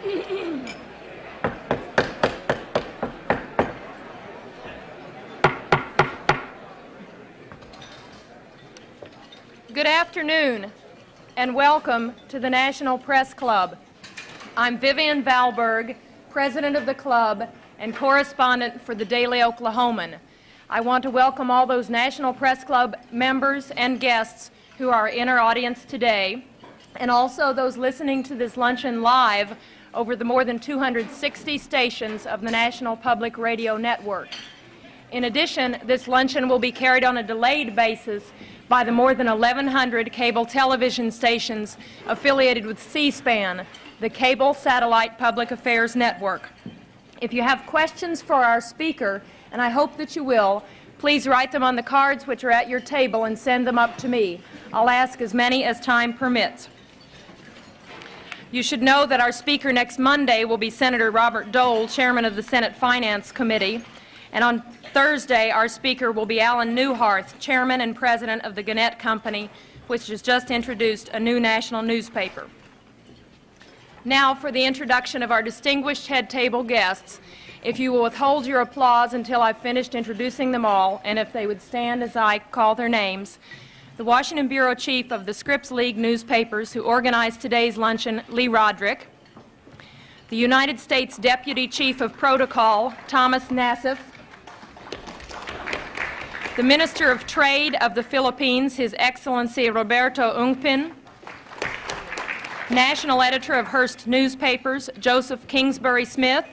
Good afternoon, and welcome to the National Press Club. I'm Vivian Valberg, president of the club and correspondent for the Daily Oklahoman. I want to welcome all those National Press Club members and guests who are in our audience today, and also those listening to this luncheon live over the more than 260 stations of the National Public Radio Network. In addition, this luncheon will be carried on a delayed basis by the more than 1,100 cable television stations affiliated with C-SPAN, the Cable Satellite Public Affairs Network. If you have questions for our speaker, and I hope that you will, please write them on the cards which are at your table and send them up to me. I'll ask as many as time permits. You should know that our speaker next Monday will be Senator Robert Dole, chairman of the Senate Finance Committee, and on Thursday, our speaker will be Alan Newharth, chairman and president of the Gannett Company, which has just introduced a new national newspaper. Now for the introduction of our distinguished head table guests. If you will withhold your applause until I've finished introducing them all, and if they would stand as I call their names. The Washington Bureau Chief of the Scripps League newspapers who organized today's luncheon, Lee Roderick. The United States Deputy Chief of Protocol, Thomas Nassif. The Minister of Trade of the Philippines, His Excellency Roberto Ungpin. National Editor of Hearst Newspapers, Joseph Kingsbury Smith.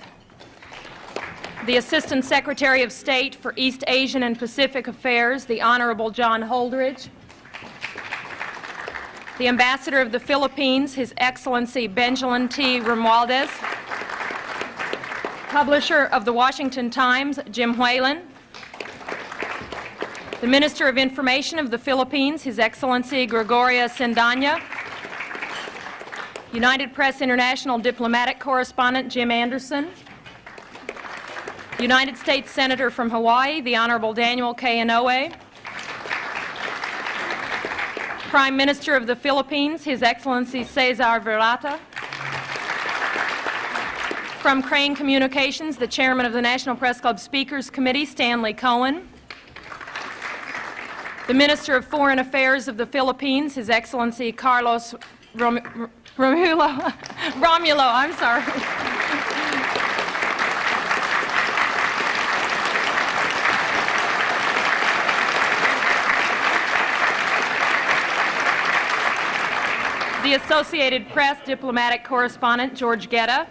The Assistant Secretary of State for East Asian and Pacific Affairs, the Honorable John Holdridge. The Ambassador of the Philippines, His Excellency Benjamin T. Romualdez. Publisher of the Washington Times, Jim Whalen. The Minister of Information of the Philippines, His Excellency Gregoria Sendanya. United Press International Diplomatic Correspondent Jim Anderson. United States Senator from Hawaii, the Honorable Daniel K. Inouye. Prime Minister of the Philippines, His Excellency Cesar Virata. From Crane Communications, the Chairman of the National Press Club Speakers Committee, Stanley Cohen. The Minister of Foreign Affairs of the Philippines, His Excellency Carlos Romulo, I'm sorry. The Associated Press Diplomatic Correspondent, George Guetta.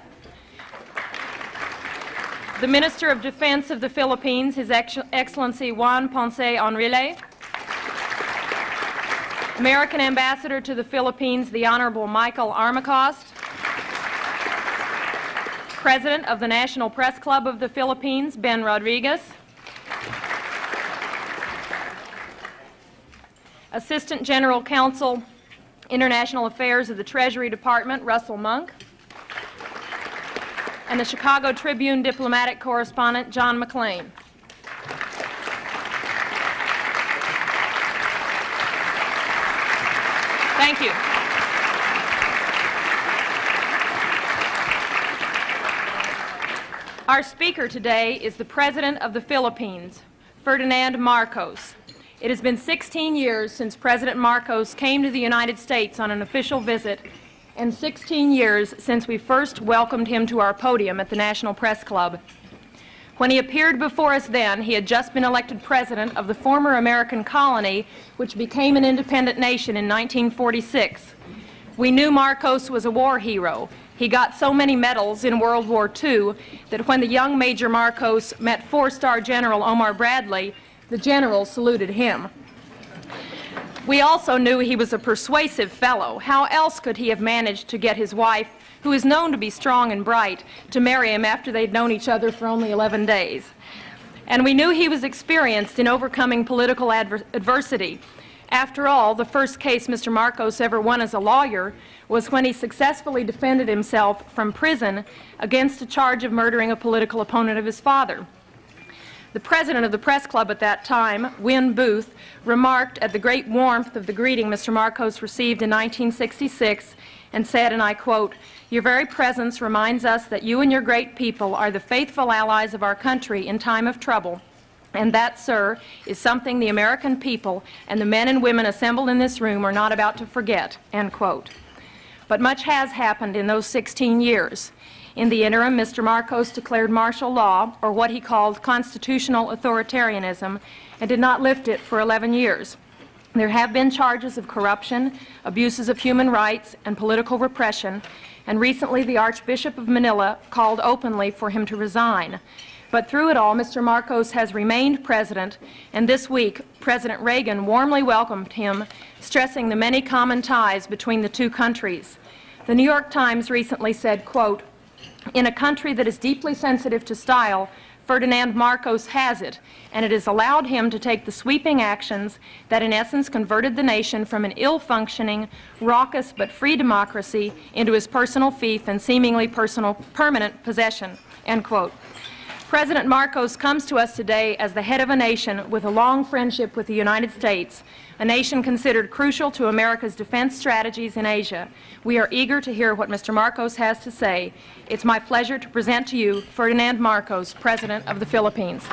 The Minister of Defense of the Philippines, His Excellency Juan Ponce Enrile. American Ambassador to the Philippines, the Honorable Michael Armacost. President of the National Press Club of the Philippines, Ben Rodriguez. Assistant General Counsel, International Affairs of the Treasury Department, Russell Monk. And the Chicago Tribune Diplomatic Correspondent, John McClain. Thank you. Our speaker today is the President of the Philippines, Ferdinand Marcos. It has been 16 years since President Marcos came to the United States on an official visit, and 16 years since we first welcomed him to our podium at the National Press Club. When he appeared before us then, he had just been elected president of the former American colony, which became an independent nation in 1946. We knew Marcos was a war hero. He got so many medals in World War II that when the young Major Marcos met four-star General Omar Bradley, the general saluted him. We also knew he was a persuasive fellow. How else could he have managed to get his wife, who is known to be strong and bright, to marry him after they'd known each other for only 11 days? And we knew he was experienced in overcoming political adversity. After all, the first case Mr. Marcos ever won as a lawyer was when he successfully defended himself from prison against a charge of murdering a political opponent of his father. The president of the press club at that time, Win Booth, remarked at the great warmth of the greeting Mr. Marcos received in 1966, and said, and I quote, "Your very presence reminds us that you and your great people are the faithful allies of our country in time of trouble. And that, sir, is something the American people and the men and women assembled in this room are not about to forget," end quote. But much has happened in those 16 years. In the interim, Mr. Marcos declared martial law, or what he called constitutional authoritarianism, and did not lift it for 11 years. There have been charges of corruption, abuses of human rights, and political repression, and recently the Archbishop of Manila called openly for him to resign. But through it all, Mr. Marcos has remained president, and this week, President Reagan warmly welcomed him, stressing the many common ties between the two countries. The New York Times recently said, quote, "In a country that is deeply sensitive to style, Ferdinand Marcos has it, and it has allowed him to take the sweeping actions that in essence converted the nation from an ill-functioning, raucous but free democracy into his personal fief and seemingly permanent possession," end quote. President Marcos comes to us today as the head of a nation with a long friendship with the United States, a nation considered crucial to America's defense strategies in Asia. We are eager to hear what Mr. Marcos has to say. It's my pleasure to present to you Ferdinand Marcos, President of the Philippines.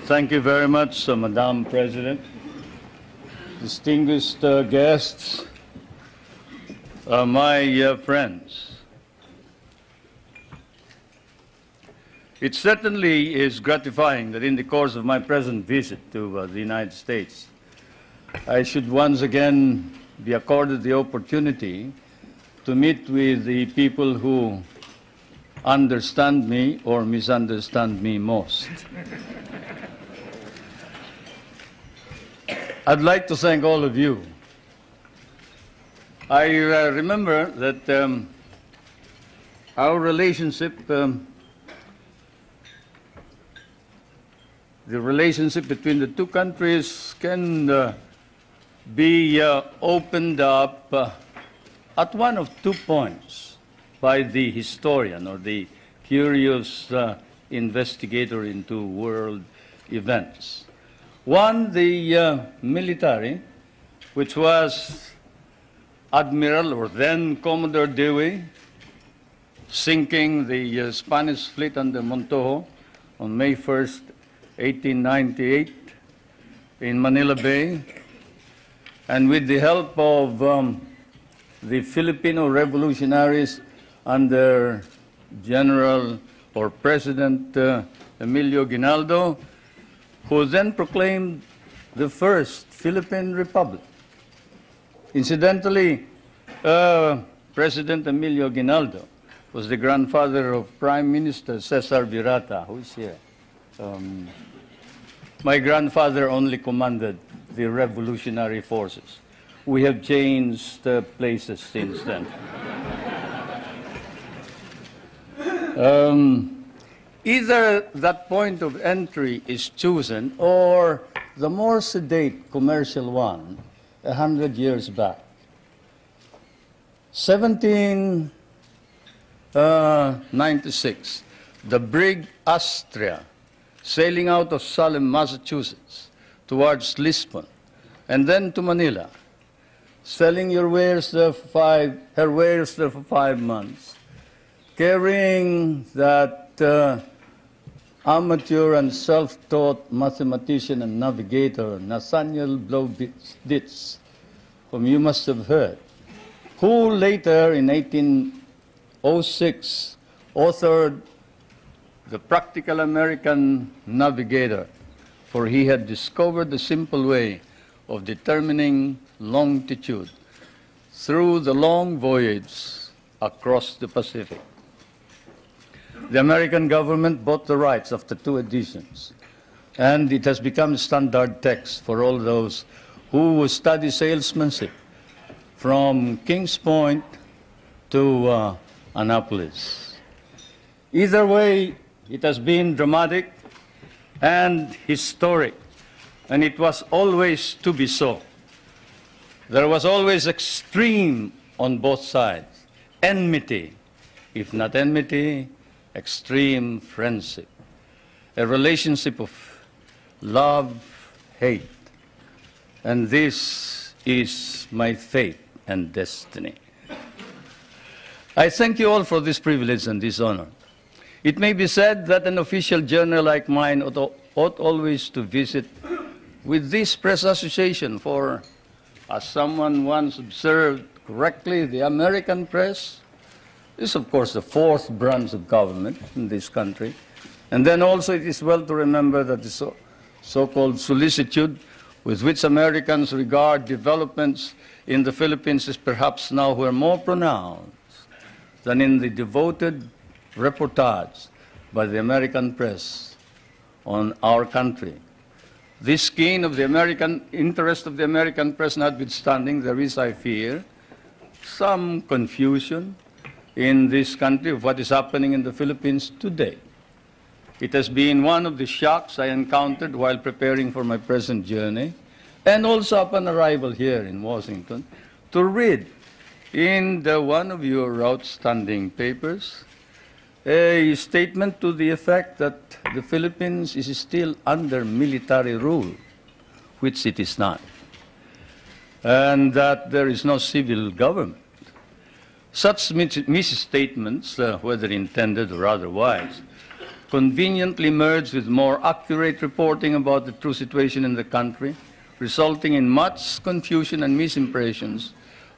Thank you very much, Madam President. Distinguished guests, my friends. It certainly is gratifying that in the course of my present visit to the United States, I should once again be accorded the opportunity to meet with the people who understand me or misunderstand me most. I'd like to thank all of you. I remember that our relationship, the relationship between the two countries can be opened up at one of 2 points by the historian or the curious investigator into world events. One, the military, which was Admiral or then Commodore Dewey, sinking the Spanish fleet under Montojo on May 1st, 1898 in Manila Bay, and with the help of the Filipino revolutionaries under General or President Emilio Aguinaldo, who then proclaimed the first Philippine Republic. Incidentally, President Emilio Aguinaldo was the grandfather of Prime Minister Cesar Virata, who is here. My grandfather only commanded the revolutionary forces. We have changed places since then. Either that point of entry is chosen or the more sedate commercial one 100 years back. 1796, the brig Astrea, sailing out of Salem, Massachusetts, towards Lisbon, and then to Manila, selling her wares there for 5 months, carrying that amateur and self-taught mathematician and navigator, Nathaniel Blow-Ditz, whom you must have heard, who later, in 1806, authored The Practical American Navigator, for he had discovered the simple way of determining longitude through the long voyage across the Pacific. The American government bought the rights of the 2 editions, and it has become a standard text for all those who study salesmanship from Kings Point to Annapolis. Either way, It has been dramatic and historic, and it was always to be so. There was always extreme on both sides, enmity, if not enmity, extreme friendship, a relationship of love, hate. And this is my fate and destiny. I thank you all for this privilege and this honor. It may be said that an official journal like mine ought always to visit with this press association, for, as someone once observed correctly, the American press is, of course, the fourth branch of government in this country. And then also it is well to remember that the so-called solicitude with which Americans regard developments in the Philippines is perhaps now more pronounced than in the devoted reportage by the American press on our country. This keen of the American interest of the American press notwithstanding, there is, I fear, some confusion in this country of what is happening in the Philippines today. It has been one of the shocks I encountered while preparing for my present journey, and also upon arrival here in Washington, to read in one of your outstanding papers a statement to the effect that the Philippines is still under military rule, which it is not, and that there is no civil government. Such misstatements, whether intended or otherwise, conveniently merge with more accurate reporting about the true situation in the country, resulting in much confusion and misimpressions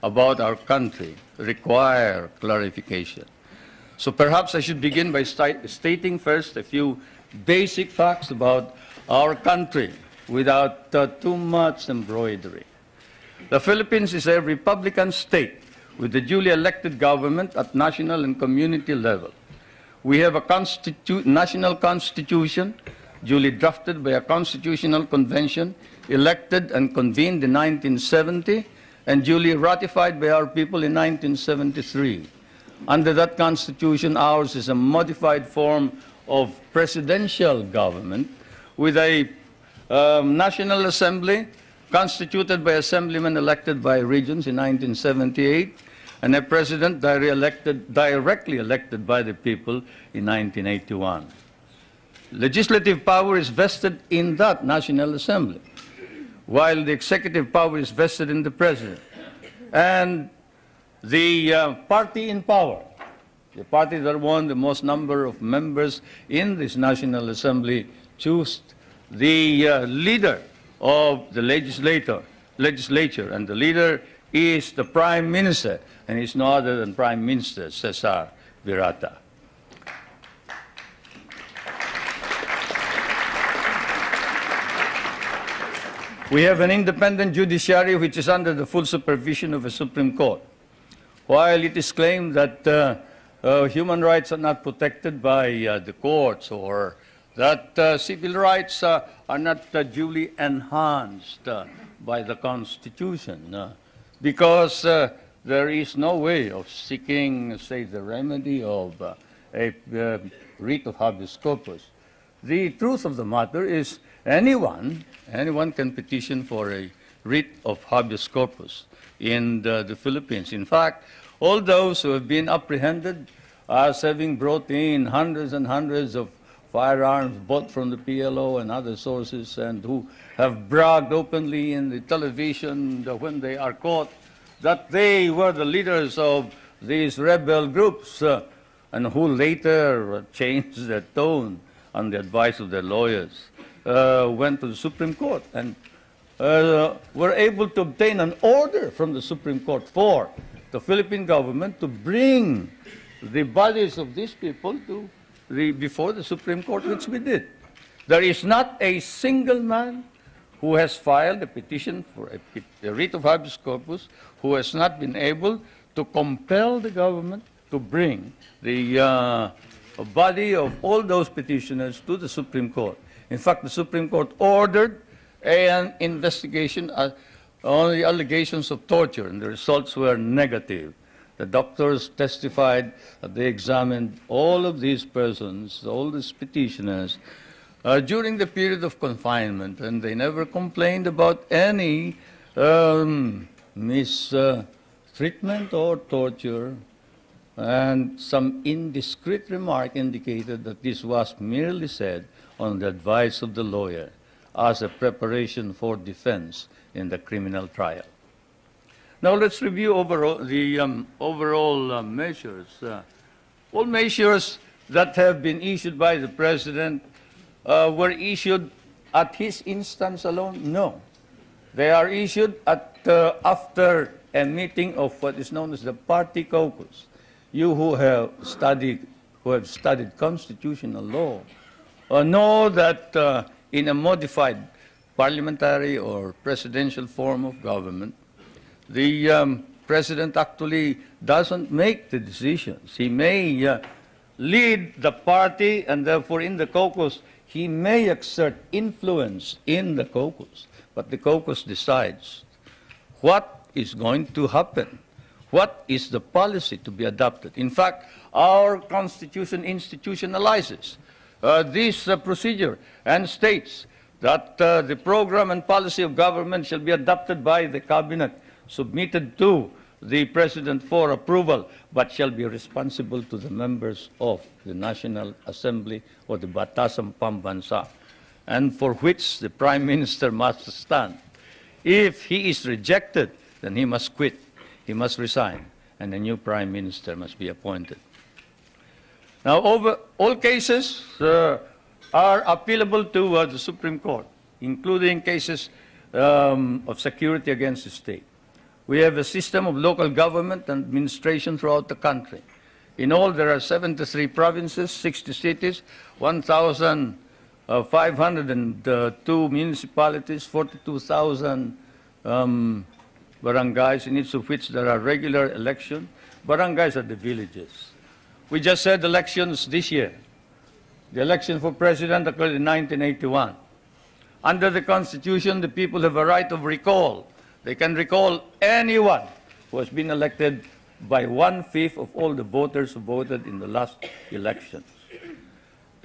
about our country, require clarification. So perhaps I should begin by stating first a few basic facts about our country without too much embroidery. The Philippines is a republican state with a duly elected government at national and community level. We have a national constitution duly drafted by a constitutional convention elected and convened in 1970 and duly ratified by our people in 1973. Under that constitution, ours is a modified form of presidential government with a National Assembly constituted by assemblymen elected by regions in 1978 and a president directly elected by the people in 1981. Legislative power is vested in that National Assembly, while the executive power is vested in the president. And the party in power, the party that won the most number of members in this National Assembly, choose the leader of the legislature, and the leader is the Prime Minister, and he's no other than Prime Minister Cesar Virata. We have an independent judiciary which is under the full supervision of a Supreme Court. While it is claimed that human rights are not protected by the courts, or that civil rights are not duly enhanced by the Constitution, because there is no way of seeking, say, the remedy of a writ of habeas corpus. The truth of the matter is anyone can petition for a writ of habeas corpus in the Philippines. In fact, all those who have been apprehended as having brought in hundreds and hundreds of firearms bought from the PLO and other sources, and who have bragged openly in the television when they are caught that they were the leaders of these rebel groups, and who later changed their tone on the advice of their lawyers, went to the Supreme Court and were able to obtain an order from the Supreme Court for the Philippine government to bring the bodies of these people to before the Supreme Court, which we did. There is not a single man who has filed a petition for a writ of habeas corpus who has not been able to compel the government to bring the body of all those petitioners to the Supreme Court. In fact, the Supreme Court ordered an investigation on the allegations of torture, and the results were negative. The doctors testified that they examined all of these persons, all these petitioners, during the period of confinement, and they never complained about any mistreatment or torture. And some indiscreet remark indicated that this was merely said on the advice of the lawyer as a preparation for defense in the criminal trial. Now let's review the overall measures. All measures that have been issued by the President were issued at his instance alone? No. They are issued after a meeting of what is known as the party caucus. You who have studied constitutional law know that in a modified parliamentary or presidential form of government, the President actually doesn't make the decisions. He may lead the party, and therefore in the caucus, he may exert influence in the caucus, but the caucus decides what is going to happen, what is the policy to be adopted. In fact, our Constitution institutionalizes this procedure and states that the program and policy of government shall be adopted by the cabinet, submitted to the President for approval, but shall be responsible to the members of the National Assembly or the Batasang Pambansa, and for which the Prime Minister must stand. If he is rejected, then he must quit, he must resign, and a new Prime Minister must be appointed. Now, all cases are appealable to the Supreme Court, including cases of security against the state. We have a system of local government and administration throughout the country. In all, there are 73 provinces, 60 cities, 1,502 municipalities, 42,000 barangays, in each of which there are regular elections. Barangays are the villages. We just had elections this year. The election for president occurred in 1981. Under the Constitution, the people have a right of recall. They can recall anyone who has been elected by 1/5 of all the voters who voted in the last elections.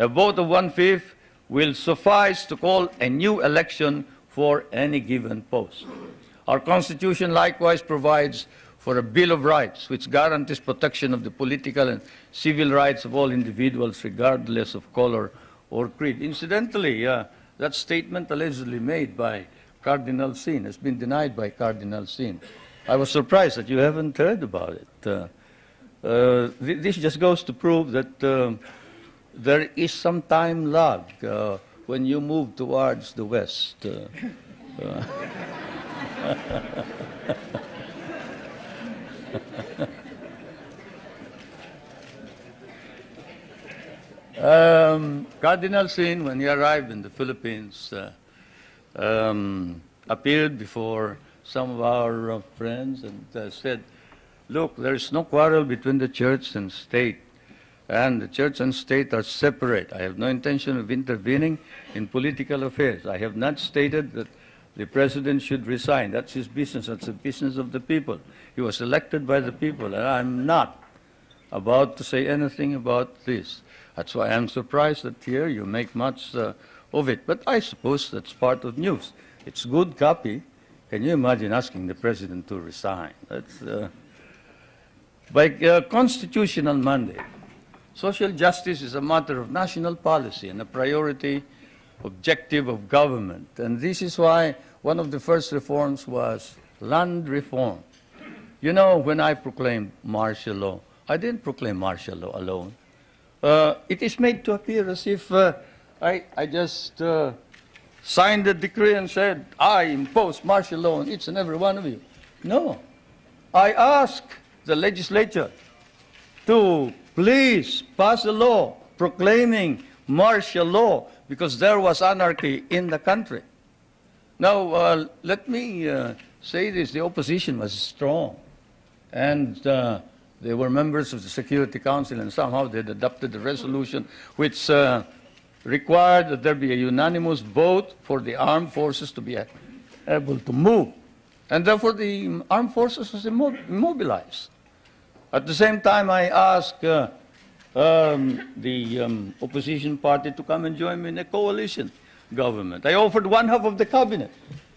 A vote of 1/5 will suffice to call a new election for any given post. Our Constitution likewise provides for a Bill of Rights, which guarantees protection of the political and civil rights of all individuals, regardless of color or creed. Incidentally, that statement allegedly made by Cardinal Sin has been denied by Cardinal Sin. I was surprised that you haven't heard about it. This just goes to prove that there is some time lag when you move towards the West. Cardinal Sin, when he arrived in the Philippines, appeared before some of our friends and said, look, there is no quarrel between the church and state, and the church and state are separate. I have no intention of intervening in political affairs. I have not stated that the president should resign. That's his business. That's the business of the people. He was elected by the people, and I'm not about to say anything about this. That's why I'm surprised that here you make much of it. But I suppose that's part of news. It's good copy. Can you imagine asking the president to resign? That's by constitutional mandate. Social justice is a matter of national policy and a priority objective of government. And this is why one of the first reforms was land reform. You know, when I proclaimed martial law, I didn't proclaim martial law alone. It is made to appear as if I just signed the decree and said, I impose martial law on each and every one of you. No. I asked the legislature to please pass a law proclaiming martial law because there was anarchy in the country. Now, let me say this. The opposition was strong. And they were members of the Security Council, and somehow they had adopted a resolution which required that there be a unanimous vote for the armed forces to be able to move. And therefore the armed forces was immobilized. At the same time, I asked the opposition party to come and join me in a coalition government. I offered one half of the cabinet.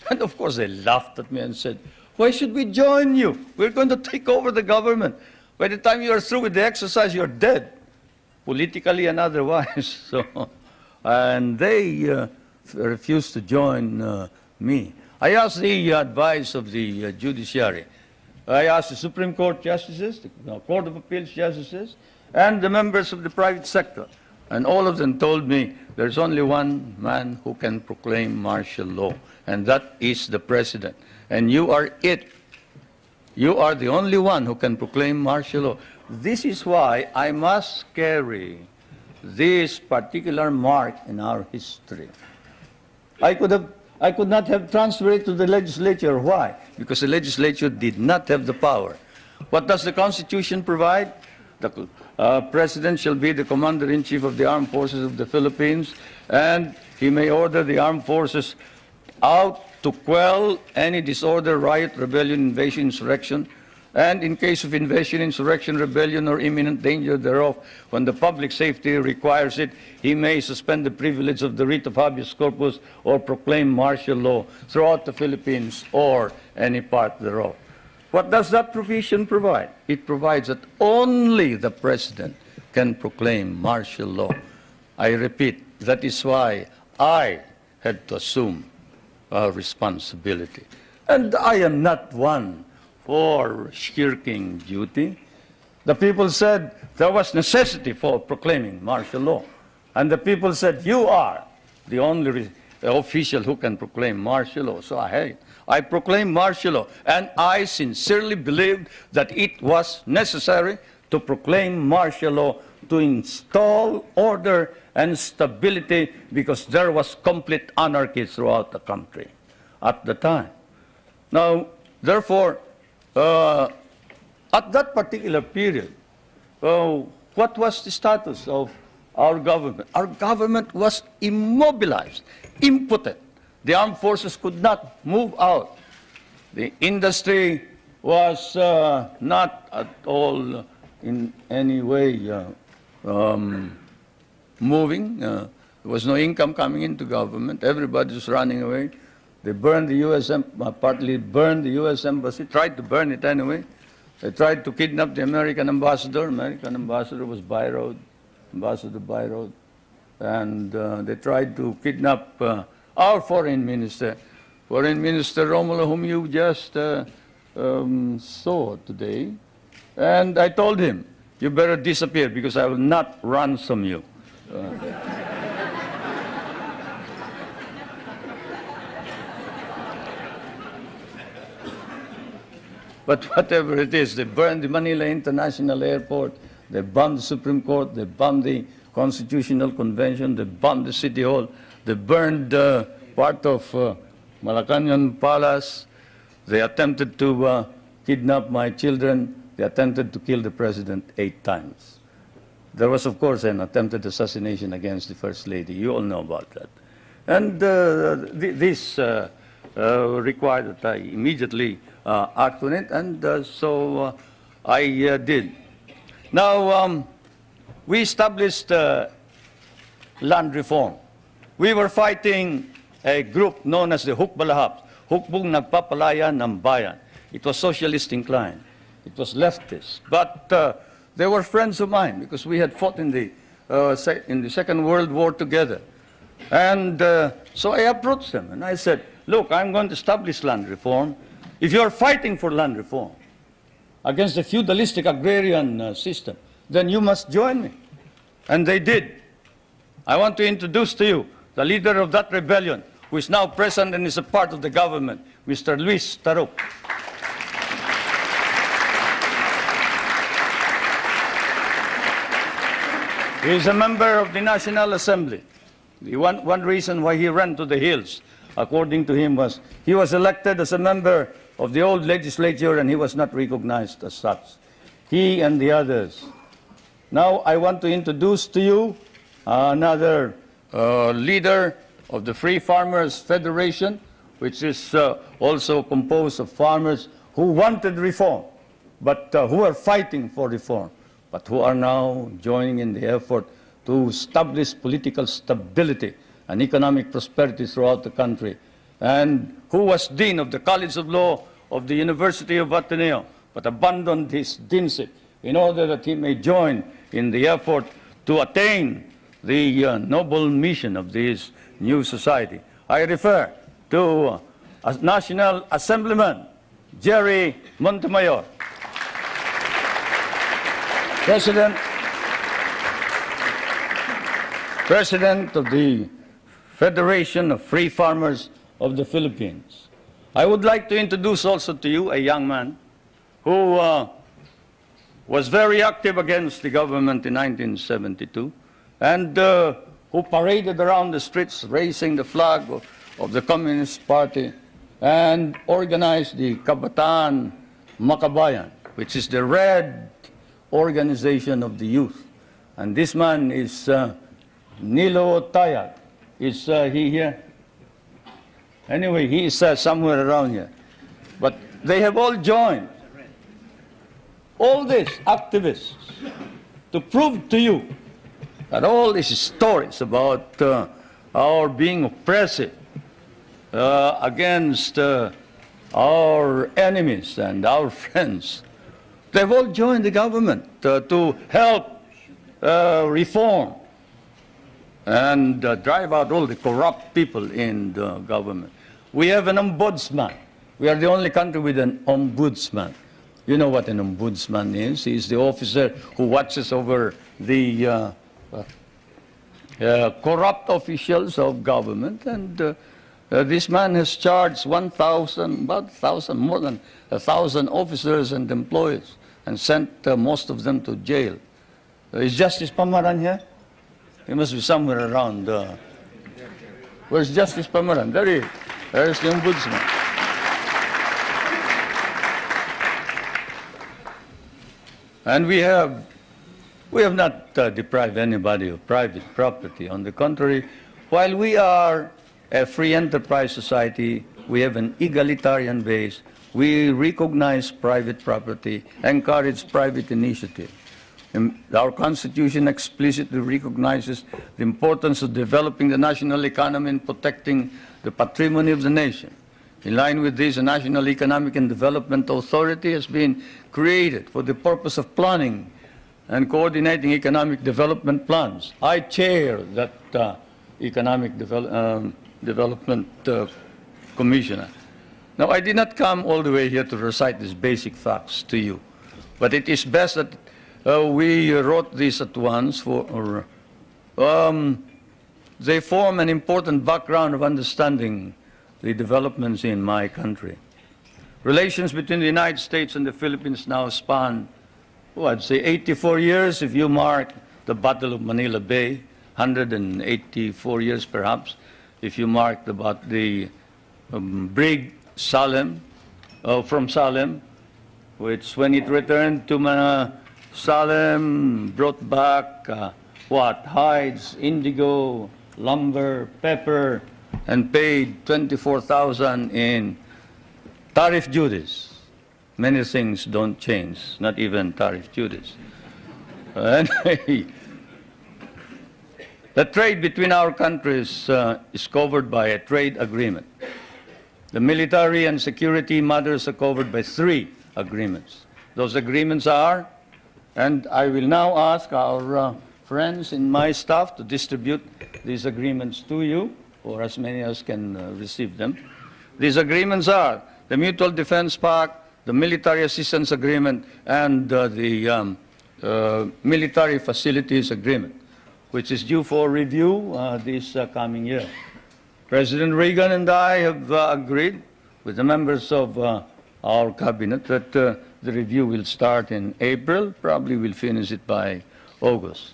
And of course, they laughed at me and said, why should we join you? We're going to take over the government. By the time you are through with the exercise, you're dead, politically and otherwise. So, and they refused to join me. I asked the advice of the judiciary. I asked the Supreme Court justices, the Court of Appeals justices, and the members of the private sector. And all of them told me there's only one man who can proclaim martial law, and that is the president. And you are it. You are the only one who can proclaim martial law. This is why I must carry this particular mark in our history. I could not have transferred it to the legislature. Why? Because the legislature did not have the power. What does the Constitution provide? The President shall be the Commander-in-Chief of the Armed Forces of the Philippines, and he may order the armed forces out to quell any disorder, riot, rebellion, invasion, insurrection, and in case of invasion, insurrection, rebellion, or imminent danger thereof, when the public safety requires it, he may suspend the privilege of the writ of habeas corpus or proclaim martial law throughout the Philippines or any part thereof. What does that provision provide? It provides that only the President can proclaim martial law. I repeat, that is why I had to assume responsibility. And I am not one for shirking duty. The people said there was necessity for proclaiming martial law. And the people said, you are the only official who can proclaim martial law. So I proclaimed martial law. And I sincerely believed that it was necessary to proclaim martial law to install order and stability, because there was complete anarchy throughout the country at the time. Now, therefore, at that particular period, what was the status of our government? Our government was immobilized, impotent. The armed forces could not move out. The industry was not at all in any way moving. There was no income coming into government. Everybody was running away. They burned the U.S. Partly burned the U.S. embassy, tried to burn it anyway. They tried to kidnap the American ambassador. American ambassador was Byroad, Ambassador Byroad. And they tried to kidnap our foreign minister, Romulo, whom you just saw today. And I told him, you better disappear because I will not ransom you. But whatever it is, they burned the Manila International Airport, they bombed the Supreme Court, they bombed the Constitutional Convention, they bombed the City Hall, they burned part of Malacanang Palace, they attempted to kidnap my children, they attempted to kill the President 8 times. There was, of course, an attempted assassination against the First Lady. You all know about that. And this required that I immediately act on it, and so I did. Now, we established land reform. We were fighting a group known as the Hukbalahap, Hukbong Nagpapalaya ng Bayan. It was socialist inclined. It was leftist. But they were friends of mine because we had fought in the Second World War together. And so I approached them and I said, look, I'm going to establish land reform. If you're fighting for land reform against the feudalistic agrarian system, then you must join me. And they did. I want to introduce to you the leader of that rebellion, who is now present and is a part of the government, Mr. Luis Taruk. He is a member of the National Assembly. The one reason why he ran to the hills, according to him, was he was elected as a member of the old legislature and he was not recognized as such. He and the others. Now I want to introduce to you another leader of the Free Farmers Federation, which is also composed of farmers who wanted reform. but who are fighting for reform, but who are now joining in the effort to establish political stability and economic prosperity throughout the country, and who was Dean of the College of Law of the University of Ateneo, but abandoned his deanship in order that he may join in the effort to attain the noble mission of this new society. I refer to National Assemblyman Jerry Montemayor, President of the Federation of Free Farmers of the Philippines. I would like to introduce also to you a young man who was very active against the government in 1972 and who paraded around the streets raising the flag of the Communist Party and organized the Kabataan Makabayan, which is the red organization of the youth. And this man is Nilo Tayag. Is he here? Anyway, he is somewhere around here. But they have all joined, all these activists, to prove to you that all these stories about our being oppressive against our enemies and our friends, they've all joined the government to help reform and drive out all the corrupt people in the government. We have an ombudsman. We are the only country with an ombudsman. You know what an ombudsman is. He is the officer who watches over the corrupt officials of government. And this man has charged more than 1,000 officers and employees and sent most of them to jail. Is Justice Pamaran here? He must be somewhere around. Where's Justice Pamaran? There he is. There's the ombudsman. And we have not deprived anybody of private property. On the contrary, while we are a free enterprise society, we have an egalitarian base. We recognize private property, encourage private initiative. Our Constitution explicitly recognizes the importance of developing the national economy and protecting the patrimony of the nation. In line with this, a National Economic and Development Authority has been created for the purpose of planning and coordinating economic development plans. I chair that Economic Development Commissioner. Now, I did not come all the way here to recite these basic facts to you, but it is best that we wrote this at once for they form an important background of understanding the developments in my country. Relations between the United States and the Philippines now span, I'd say 84 years if you mark the Battle of Manila Bay, 184 years perhaps if you mark the brig Salem, from Salem, which when it returned to Salem brought back hides, indigo, lumber, pepper, and paid 24,000 in tariff duties. Many things don't change, not even tariff duties. Anyway, the trade between our countries is covered by a trade agreement. The military and security matters are covered by 3 agreements. Those agreements are, and I will now ask our friends in my staff to distribute these agreements to you, or as many as can receive them. These agreements are the Mutual Defense Pact, the Military Assistance Agreement, and the Military Facilities Agreement, which is due for review this coming year. President Reagan and I have agreed with the members of our cabinet that the review will start in April, probably we'll finish it by August.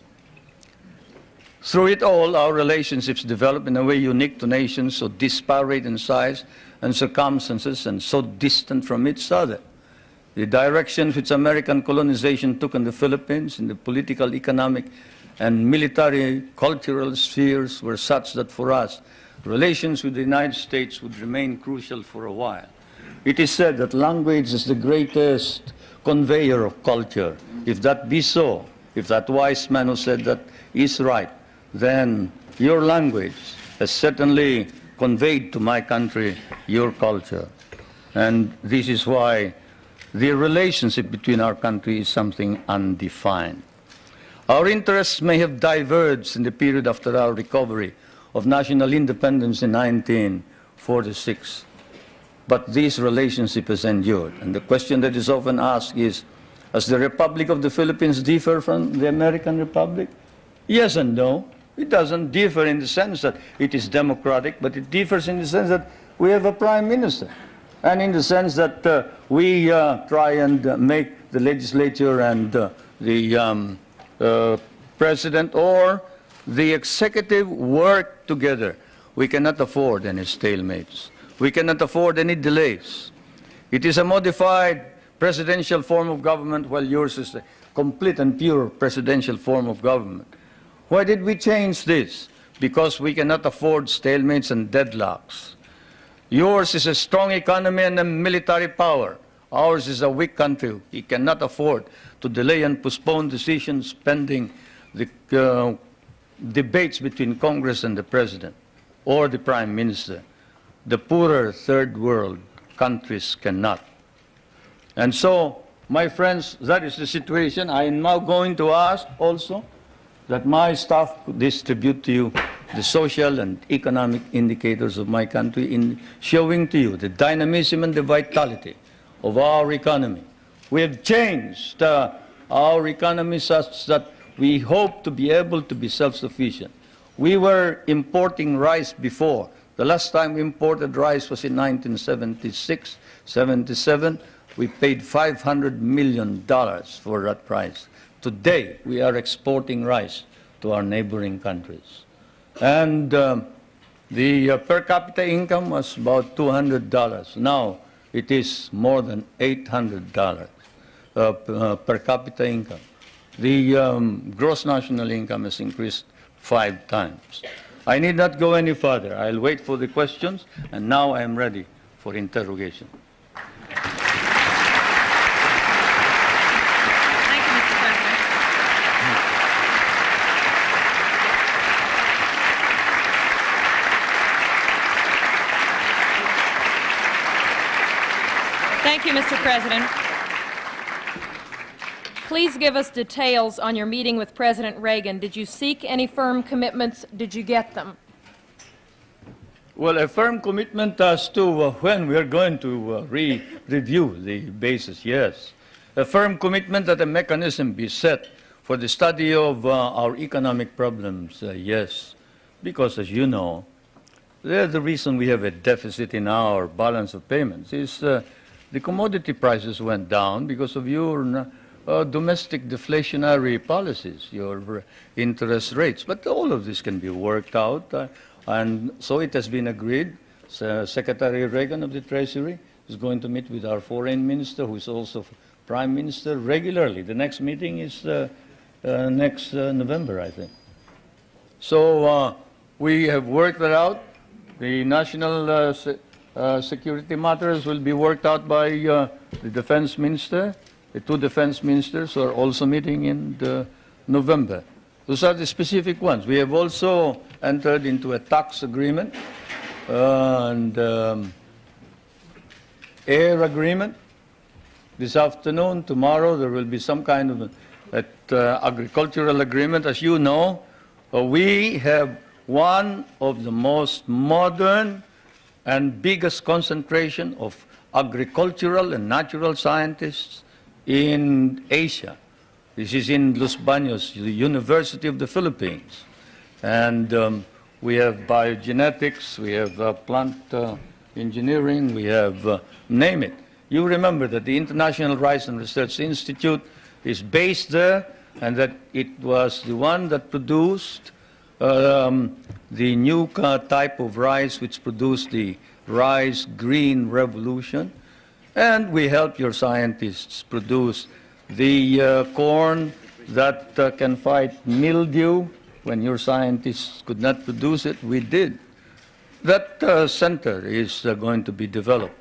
Through it all, our relationships develop in a way unique to nations so disparate in size and circumstances and so distant from each other. The directions which American colonization took in the Philippines in the political, economic, and military, cultural spheres were such that for us, relations with the United States would remain crucial for a while. It is said that language is the greatest conveyor of culture. If that be so, if that wise man who said that is right, then your language has certainly conveyed to my country your culture. And this is why the relationship between our countries is something undefined. Our interests may have diverged in the period after our recovery of national independence in 1946, but this relationship has endured. And the question that is often asked is, does the Republic of the Philippines differ from the American Republic? Yes and no. It doesn't differ in the sense that it is democratic, but it differs in the sense that we have a prime minister, and in the sense that we try and make the legislature and the president or the executive work together. We cannot afford any stalemates. We cannot afford any delays. It is a modified presidential form of government, while yours is a complete and pure presidential form of government. Why did we change this? Because we cannot afford stalemates and deadlocks. Yours is a strong economy and a military power. Ours is a weak country. We cannot afford to delay and postpone decisions pending the debates between Congress and the President or the Prime Minister. The poorer third world countries cannot. And so, my friends, that is the situation. I am now going to ask also that my staff distribute to you the social and economic indicators of my country in showing to you the dynamism and the vitality of our economy. We have changed our economy such that we hope to be able to be self-sufficient. We were importing rice before. The last time we imported rice was in 1976, 77. We paid $500 million for that price. Today, we are exporting rice to our neighboring countries. And the per capita income was about $200. Now, it is more than $800 per capita income. The gross national income has increased 5 times. I need not go any further. I'll wait for the questions, and now I am ready for interrogation. Thank you, Mr. President. Please give us details on your meeting with President Reagan. Did you seek any firm commitments? Did you get them? Well, a firm commitment as to when we are going to review the basis, yes. A firm commitment that a mechanism be set for the study of our economic problems, yes. Because, as you know, the reason we have a deficit in our balance of payments is the commodity prices went down because of your domestic deflationary policies, your interest rates. But all of this can be worked out, and so it has been agreed. Secretary Reagan of the Treasury is going to meet with our foreign minister, who is also prime minister, regularly. The next meeting is next November, I think. So we have worked that out. The national security matters will be worked out by the defense minister. The 2 defense ministers are also meeting in November. Those are the specific ones. We have also entered into a tax agreement and air agreement. This afternoon, tomorrow, there will be some kind of agricultural agreement. As you know, we have one of the most modern and biggest concentration of agricultural and natural scientists in Asia. This is in Los Baños, the University of the Philippines. And we have biogenetics, we have plant engineering, we have, name it. You remember that the International Rice and Research Institute is based there, and that it was the one that produced the new type of rice which produced the rice green revolution. And we help your scientists produce the corn that can fight mildew. When your scientists could not produce it, we did. That center is going to be developed.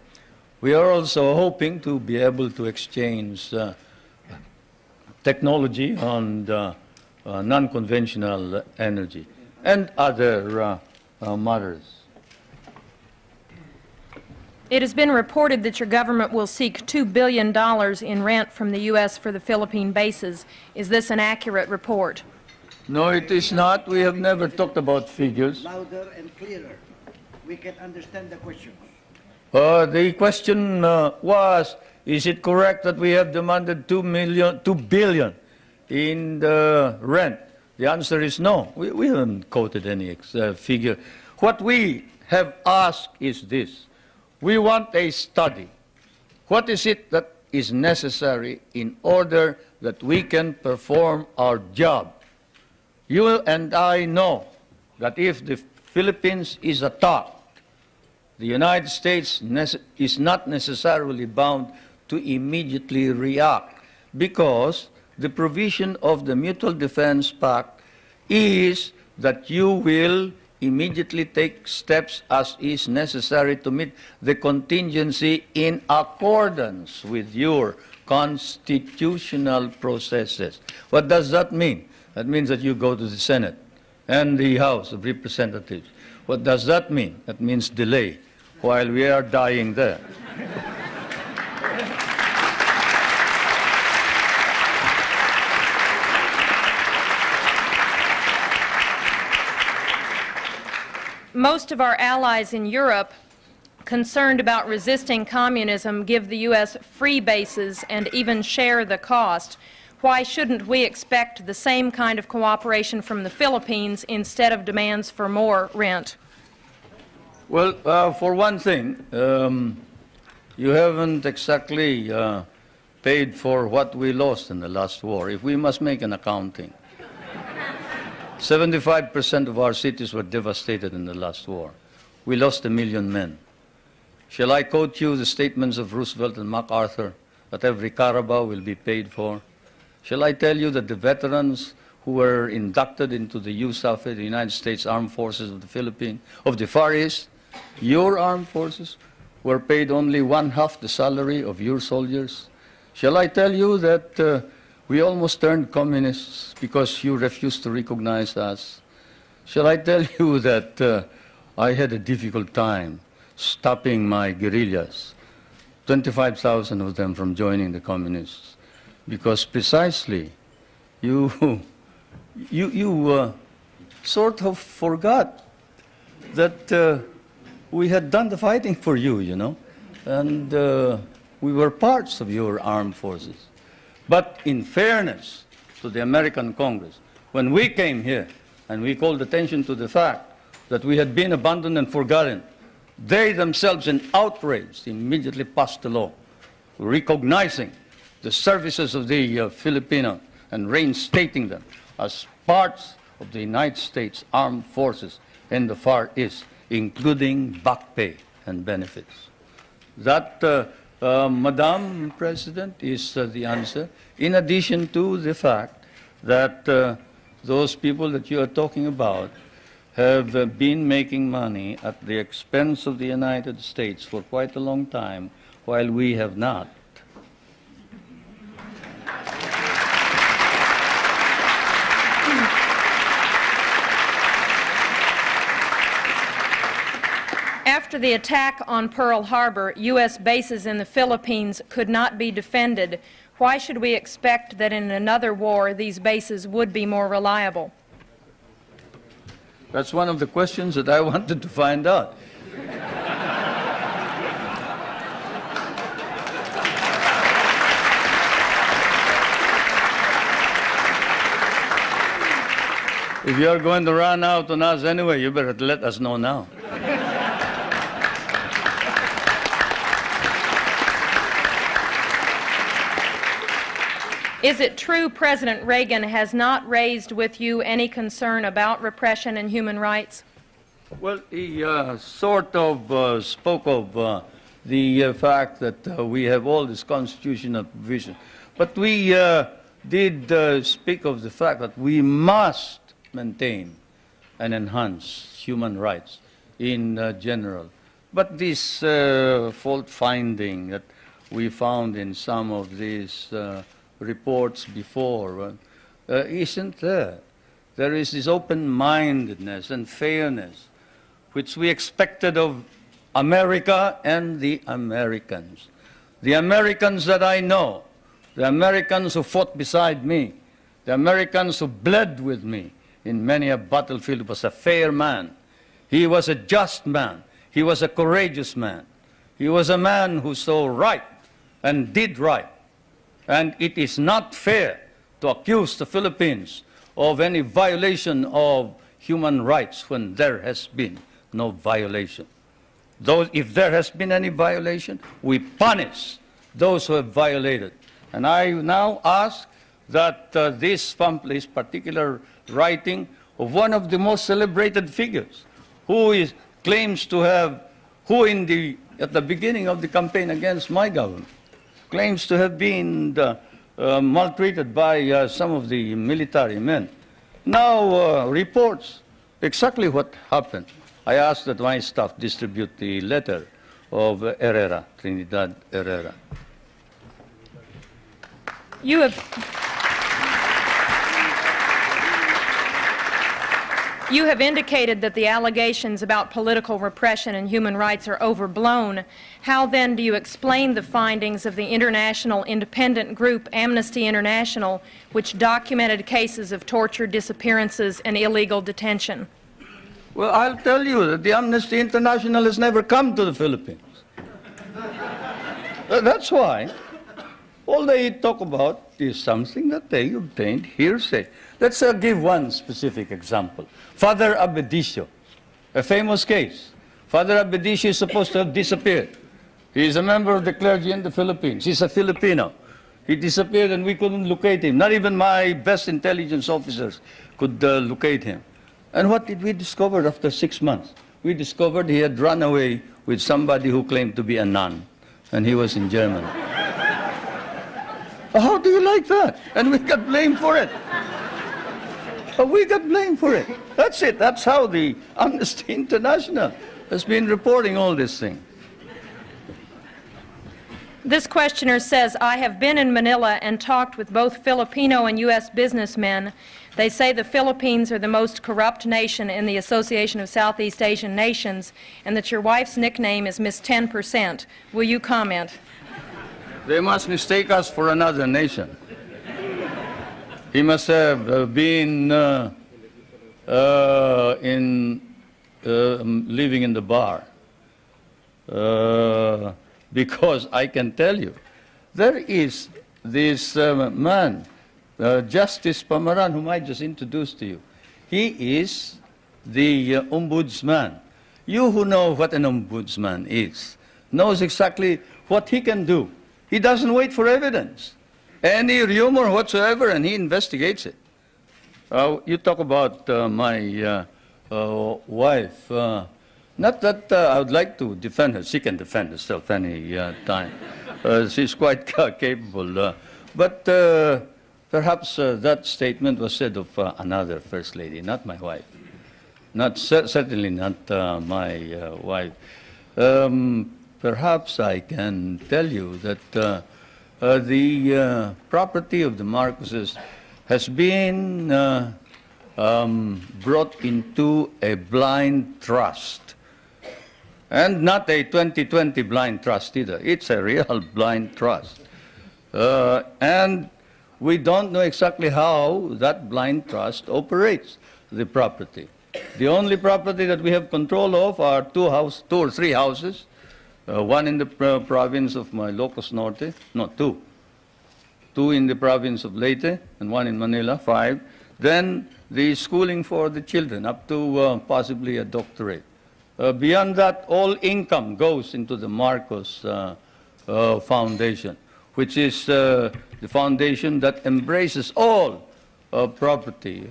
We are also hoping to be able to exchange technology on non-conventional energy and other matters. It has been reported that your government will seek $2 billion in rent from the U.S. for the Philippine bases. Is this an accurate report? No, it is not. We have never talked about figures. Louder and clearer. We can understand the question. The question was, is it correct that we have demanded $2 billion in the rent? The answer is no. We haven't quoted any figure. What we have asked is this. We want a study. What is it that is necessary in order that we can perform our job? You and I know that if the Philippines is attacked, the United States is not necessarily bound to immediately react because the provision of the Mutual Defense Pact is that you will immediately take steps as is necessary to meet the contingency in accordance with your constitutional processes. What does that mean? That means that you go to the Senate and the House of Representatives. What does that mean? That means delay while we are dying there. Most of our allies in Europe, concerned about resisting communism, give the U.S. free bases and even share the cost. Why shouldn't we expect the same kind of cooperation from the Philippines instead of demands for more rent? Well, for one thing, you haven't exactly paid for what we lost in the last war. If we must make an accounting, 75% of our cities were devastated in the last war. We lost 1 million men. Shall I quote you the statements of Roosevelt and MacArthur that every Carabao will be paid for? Shall I tell you that the veterans who were inducted into the USAF, the United States Armed Forces of the Philippines, of the Far East, your armed forces, were paid only 1/2 the salary of your soldiers? Shall I tell you that we almost turned communists because you refused to recognize us? Shall I tell you that I had a difficult time stopping my guerrillas, 25,000 of them from joining the communists, because precisely you sort of forgot that we had done the fighting for you, you know, and we were parts of your armed forces. But in fairness to the American Congress, when we came here and we called attention to the fact that we had been abandoned and forgotten, they themselves, in outrage, immediately passed a law recognizing the services of the Filipino and reinstating them as parts of the United States Armed Forces in the Far East, including back pay and benefits. That, Madam President, is the answer, in addition to the fact that those people that you are talking about have been making money at the expense of the United States for quite a long time, while we have not. After the attack on Pearl Harbor, U.S. bases in the Philippines could not be defended. Why should we expect that in another war these bases would be more reliable? That's one of the questions that I wanted to find out. If you're going to run out on us anyway, you better let us know now. Is it true President Reagan has not raised with you any concern about repression and human rights? Well, he sort of spoke of the fact that we have all this constitutional provision. But we did speak of the fact that we must maintain and enhance human rights in general. But this fault finding that we found in some of these reports before isn't there. There is this open-mindedness and fairness which we expected of America and the Americans. The Americans that I know, the Americans who fought beside me, the Americans who bled with me in many a battlefield, was a fair man. He was a just man. He was a courageous man. He was a man who saw right and did right. And it is not fair to accuse the Philippines of any violation of human rights when there has been no violation. If there has been any violation, we punish those who have violated. And I now ask that this particular writing of one of the most celebrated figures, who claims to have, at the beginning of the campaign against my government, claims to have been maltreated by some of the military men, now reports exactly what happened. I ask that my staff distribute the letter of Herrera, Trinidad Herrera. You have indicated that the allegations about political repression and human rights are overblown. How then do you explain the findings of the international independent group Amnesty International, which documented cases of torture, disappearances, and illegal detention? Well, I'll tell you that the Amnesty International has never come to the Philippines. That's why all they talk about is something that they obtained hearsay. Let's give one specific example. Father Abedicio, a famous case. Father Abedicio is supposed to have disappeared. He is a member of the clergy in the Philippines. He's a Filipino. He disappeared and we couldn't locate him. Not even my best intelligence officers could locate him. And what did we discover after 6 months? We discovered he had run away with somebody who claimed to be a nun, and he was in Germany. How do you like that? And we got blamed for it. We got blamed for it. That's it. That's how the Amnesty International has been reporting all this thing. This questioner says, I have been in Manila and talked with both Filipino and U.S. businessmen. They say the Philippines are the most corrupt nation in the Association of Southeast Asian Nations, and that your wife's nickname is Miss 10%. Will you comment? They must mistake us for another nation. He must have been living in the bar. Because I can tell you, there is this man, Justice Pamaran, whom I just introduced to you. He is the ombudsman. You who know what an ombudsman is, knows exactly what he can do. He doesn't wait for evidence, any rumor whatsoever, and he investigates it. You talk about my wife. Not that I would like to defend her. She can defend herself any time. She's quite capable. But perhaps that statement was said of another First Lady, not my wife. Certainly not my wife. Perhaps I can tell you that the property of the Marcoses has been brought into a blind trust. And not a 2020 blind trust either. It's a real blind trust. And we don't know exactly how that blind trust operates the property. The only property that we have control of are two or three houses, one in the province of my Ilocos Norte, no, two. Two in the province of Leyte and one in Manila, 5. Then the schooling for the children up to possibly a doctorate. Beyond that, all income goes into the Marcos Foundation, which is the foundation that embraces all property.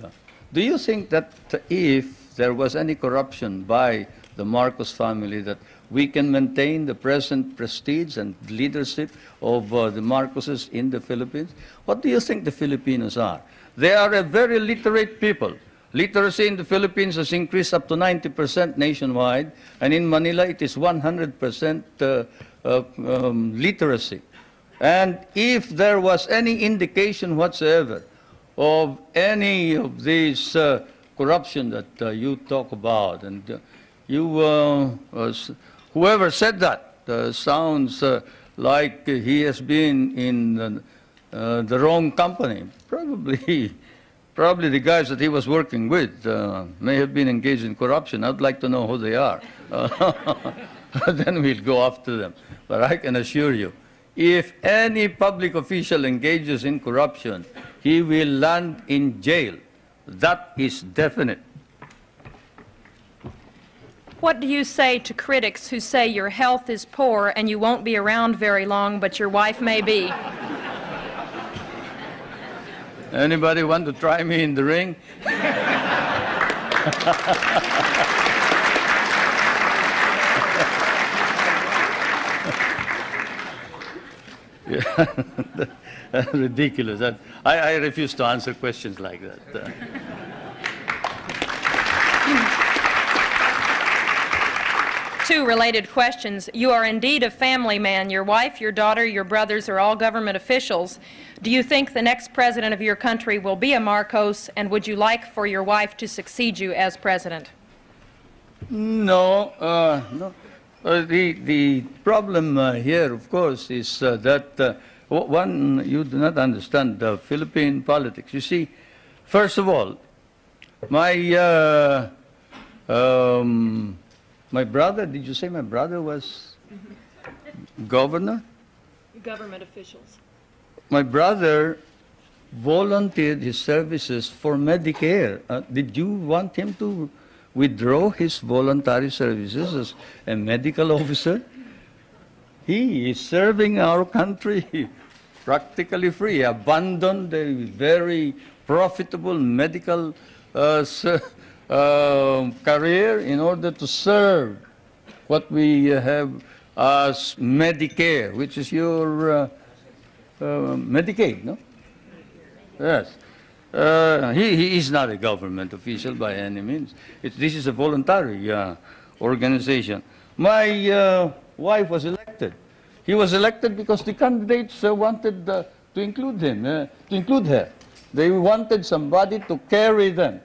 Do you think that if there was any corruption by the Marcos family, that we can maintain the present prestige and leadership of the Marcoses in the Philippines? What do you think the Filipinos are? They are a very literate people. Literacy in the Philippines has increased up to 90% nationwide, and in Manila it is 100% literacy. And if there was any indication whatsoever of any of these corruption that you talk about, and whoever said that sounds like he has been in the wrong company. Probably the guys that he was working with may have been engaged in corruption. I'd like to know who they are. Then we'll go after them. But I can assure you, if any public official engages in corruption, he will land in jail. That is definite. What do you say to critics who say your health is poor and you won't be around very long, but your wife may be? Anybody want to try me in the ring? Yeah. Ridiculous. I refuse to answer questions like that. Two related questions. You are indeed a family man. Your wife, your daughter, your brothers are all government officials. Do you think the next president of your country will be a Marcos, and would you like for your wife to succeed you as president? No, no. The problem here, of course, is that one, you do not understand Philippine politics. You see, first of all, my brother, did you say my brother was governor? Government officials. My brother volunteered his services for Medicare. Did you want him to withdraw his voluntary services as a medical officer? He is serving our country practically free. He abandoned a very profitable medical career in order to serve what we have as Medicare, which is your Medicaid, no? Yes. He is not a government official by any means. This is a voluntary organization. My wife was elected. He was elected because the candidates wanted to include him, to include her. They wanted somebody to carry them.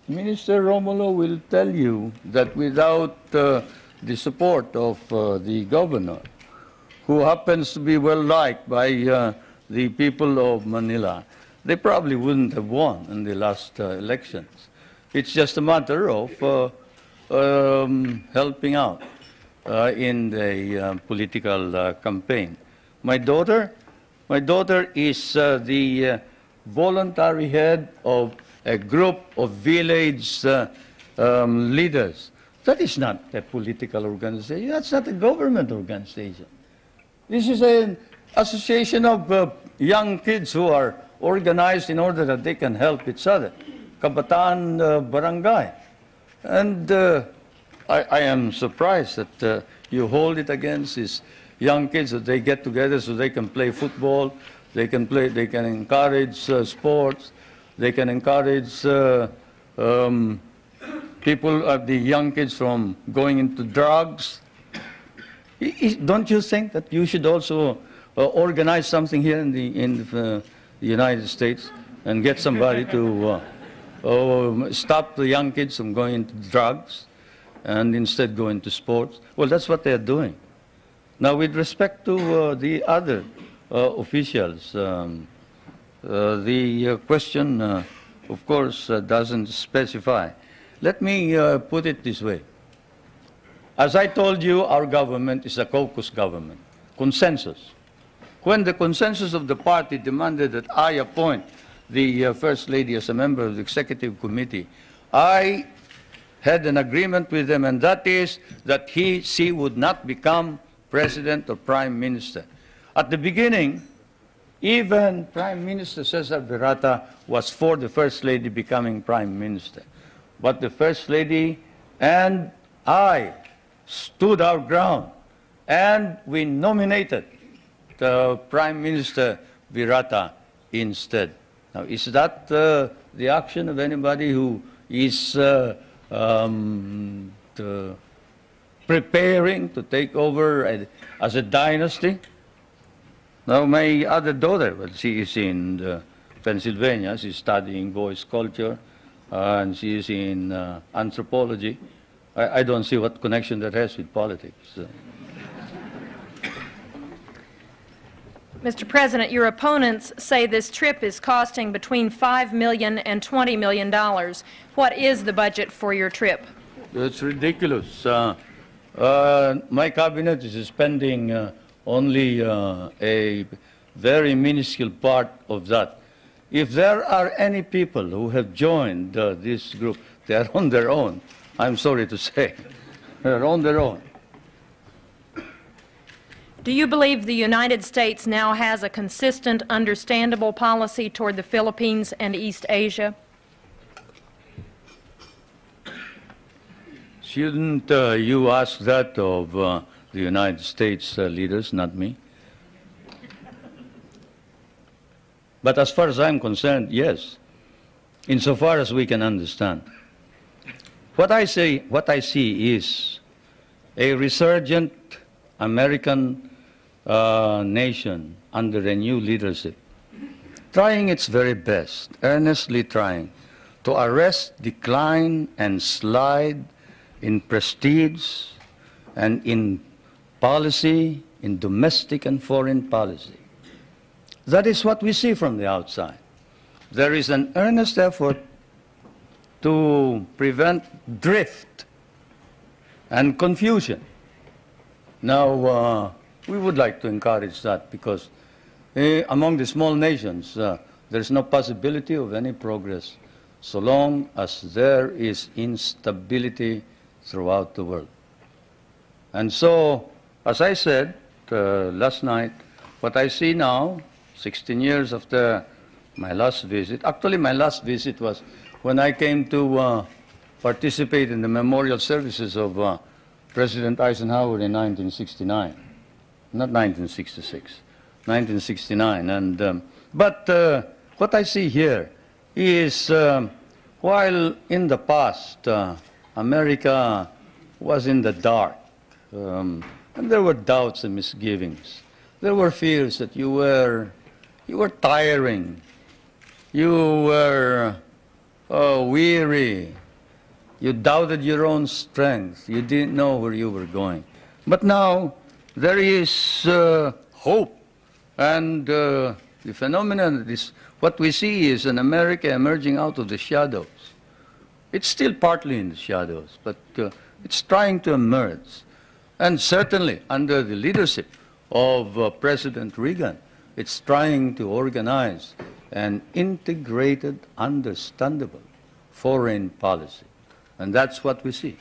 Minister Romulo will tell you that without the support of the governor, who happens to be well liked by the people of Manila, they probably wouldn't have won in the last elections. It's just a matter of helping out in the political campaign. My daughter is the voluntary head of a group of village leaders. That is not a political organization. That's not a government organization. This is an association of young kids who are organized in order that they can help each other. Kabataan Barangay. And I am surprised that you hold it against these young kids, that they get together so they can play football, they can encourage sports, they can encourage people, the young kids from going into drugs. Don't you think that you should also organize something here in the United States and get somebody to stop the young kids from going into drugs and instead go into sports? Well, that's what they're doing. Now, with respect to the other officials, the question, of course, doesn't specify. Let me put it this way. As I told you, our government is a caucus government, consensus. When the consensus of the party demanded that I appoint the First Lady as a member of the Executive Committee, I had an agreement with them, and that is that she would not become President or Prime Minister. At the beginning, even Prime Minister Cesar Virata was for the First Lady becoming Prime Minister. But the First Lady and I stood our ground, and we nominated the Prime Minister Virata instead. Now, is that the the action of anybody who is preparing to take over as a dynasty. Now, my other daughter, well, she is in Pennsylvania. She's studying voice culture, and she is in anthropology. I don't see what connection that has with politics. Mr. President, your opponents say this trip is costing between $5 million and $20 million. What is the budget for your trip? It's ridiculous. My cabinet is spending only a very minuscule part of that. If there are any people who have joined this group, they are on their own. I'm sorry to say. They're on their own. Do you believe the United States now has a consistent, understandable policy toward the Philippines and East Asia? Shouldn't you ask that of the United States leaders, not me? But as far as I'm concerned, yes, insofar as we can understand. What I see is a resurgent American nation under a new leadership, trying its very best, earnestly trying to arrest decline and slide in prestige and in policy, in domestic and foreign policy. That is what we see from the outside. There is an earnest effort to prevent drift and confusion. Now, we would like to encourage that because among the small nations, there's no possibility of any progress so long as there is instability throughout the world. And so, as I said last night, what I see now, 16 years after my last visit, actually my last visit was when I came to participate in the memorial services of President Eisenhower in 1969, not 1966, 1969. And, but what I see here is while in the past America was in the dark, and there were doubts and misgivings. There were fears that you were tiring, you were weary, you doubted your own strength, you didn't know where you were going. But now there is hope, and the phenomenon is what we see is an America emerging out of the shadows. It's still partly in the shadows, but it's trying to emerge. And certainly under the leadership of President Reagan, it's trying to organize an integrated, understandable foreign policy. And that's what we see.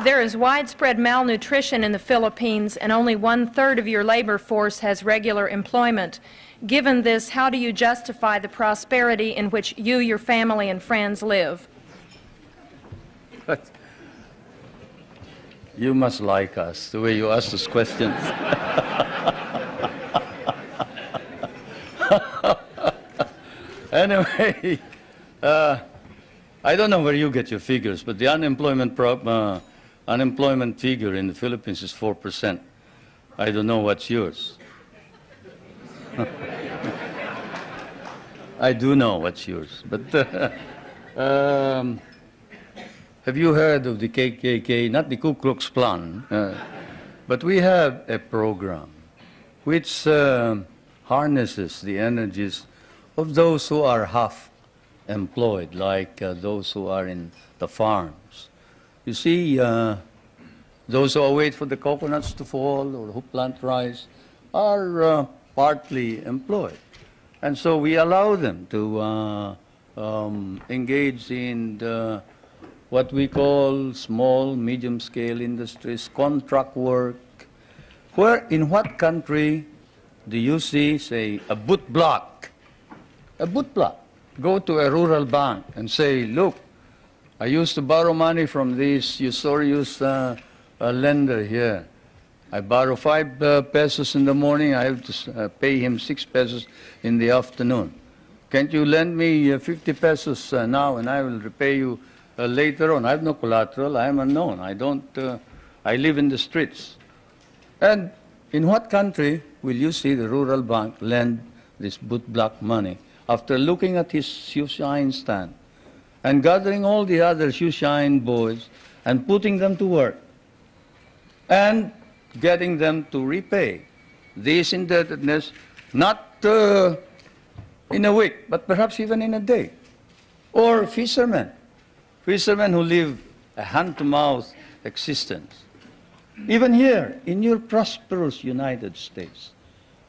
There is widespread malnutrition in the Philippines, and only 1/3 of your labor force has regular employment. Given this, how do you justify the prosperity in which you, your family, and friends live? But you must like us, the way you ask those questions. Anyway, I don't know where you get your figures, but the unemployment figure in the Philippines is 4%. I don't know what's yours. I do know what's yours, but have you heard of the KKK, not the Ku Klux Klan, but we have a program which harnesses the energies of those who are half employed, like those who are in the farms. You see, those who wait for the coconuts to fall or who plant rice are partly employed. And so we allow them to engage in what we call small, medium-scale industries, contract work. Where, in what country do you see, say, a boot block? A boot block. Go to a rural bank and say, look, I used to borrow money from this usurious lender here. I borrow 5 pesos in the morning, I have to pay him 6 pesos in the afternoon. Can't you lend me 50 pesos now and I will repay you later on? I have no collateral, I am unknown. I live in the streets. And in what country will you see the rural bank lend this bootblack money after looking at his shoeshine stand and gathering all the other shoeshine boys and putting them to work and getting them to repay this indebtedness, not in a week, but perhaps even in a day? Or fishermen who live a hand-to-mouth existence. Even here, in your prosperous United States,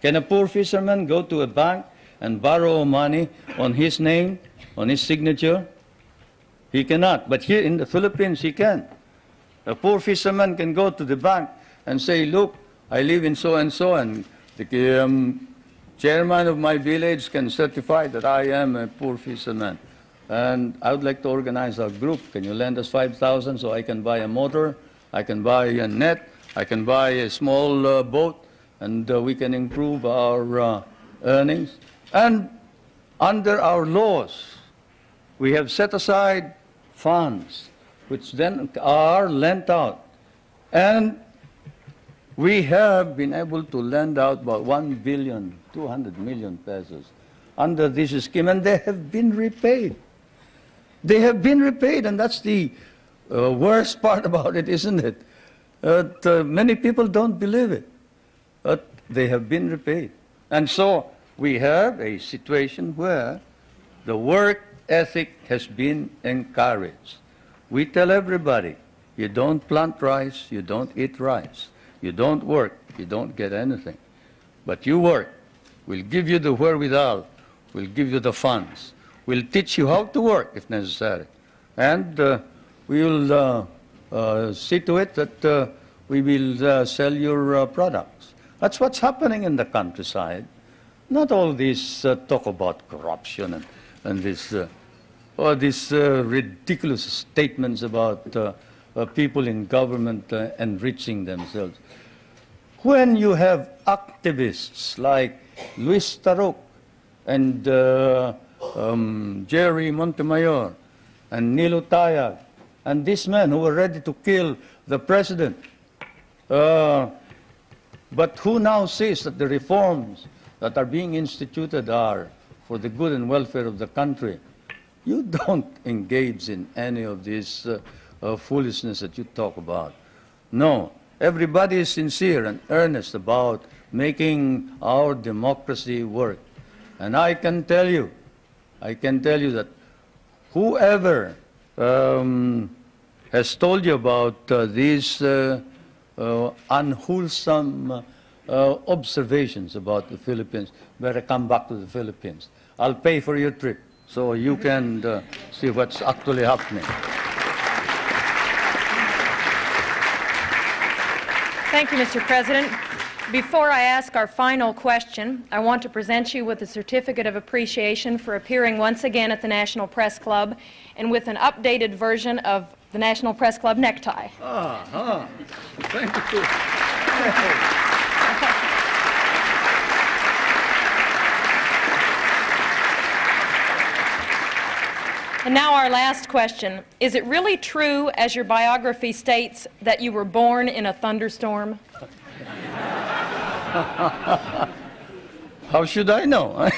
can a poor fisherman go to a bank and borrow money on his name, on his signature? He cannot. But here in the Philippines, he can. A poor fisherman can go to the bank and say, look, I live in so-and-so, and the chairman of my village can certify that I am a poor fisherman. And I would like to organize a group. Can you lend us 5,000 so I can buy a motor? I can buy a net, I can buy a small boat, and we can improve our earnings. And under our laws, we have set aside funds which then are lent out. And we have been able to lend out about 1,200 million pesos under this scheme, and they have been repaid. They have been repaid, and that's the worst part about it, isn't it? Many people don't believe it, but they have been repaid. And so we have a situation where the work ethic has been encouraged. We tell everybody, you don't plant rice, you don't eat rice. You don't work, you don't get anything. But you work. We'll give you the wherewithal. We'll give you the funds. We'll teach you how to work if necessary. And we will see to it that we will sell your products. That's what's happening in the countryside. Not all this talk about corruption and this ridiculous statements about people in government enriching themselves. When you have activists like Luis Tarok and Jerry Montemayor and Nilo Tayag and these men who were ready to kill the president, but who now says that the reforms that are being instituted are for the good and welfare of the country, you don't engage in any of this foolishness that you talk about. No, everybody is sincere and earnest about making our democracy work. And I can tell you that whoever has told you about these unwholesome observations about the Philippines, better come back to the Philippines. I'll pay for your trip so you can see what's actually happening. Thank you, Mr. President. Before I ask our final question, I want to present you with a certificate of appreciation for appearing once again at the National Press Club and with an updated version of the National Press Club necktie. Thank you. And now our last question. Is it really true, as your biography states, that you were born in a thunderstorm? How should I know?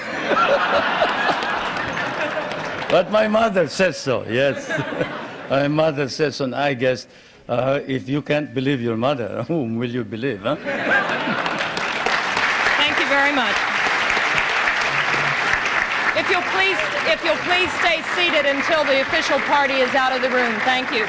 But my mother says so, yes. My mother says so, and I guess if you can't believe your mother, whom will you believe, huh? Thank you very much. If you'll please stay seated until the official party is out of the room. Thank you.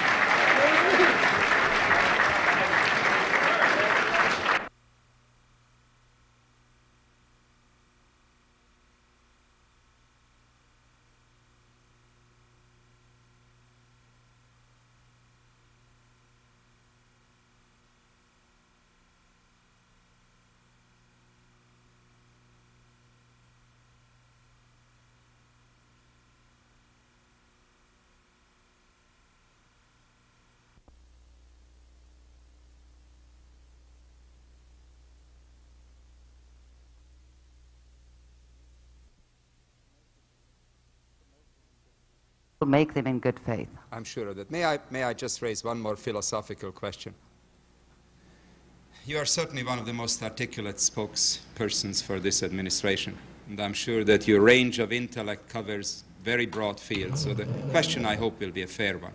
to make them in good faith. I'm sure of that. May I just raise one more philosophical question? You are certainly one of the most articulate spokespersons for this administration, and I'm sure that your range of intellect covers very broad fields, so the question, I hope, will be a fair one.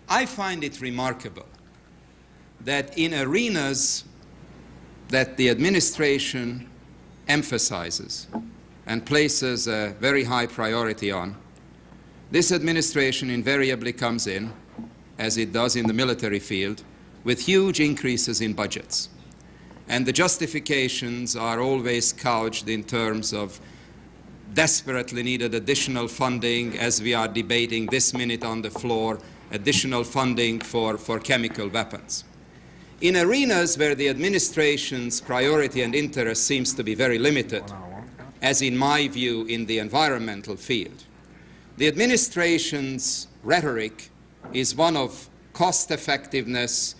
I find it remarkable that in arenas that the administration emphasizes and places a very high priority on, this administration invariably comes in, as it does in the military field, with huge increases in budgets. And the justifications are always couched in terms of desperately needed additional funding, as we are debating this minute on the floor, additional funding for chemical weapons. In arenas where the administration's priority and interest seems to be very limited, as in my view in the environmental field, the administration's rhetoric is one of cost effectiveness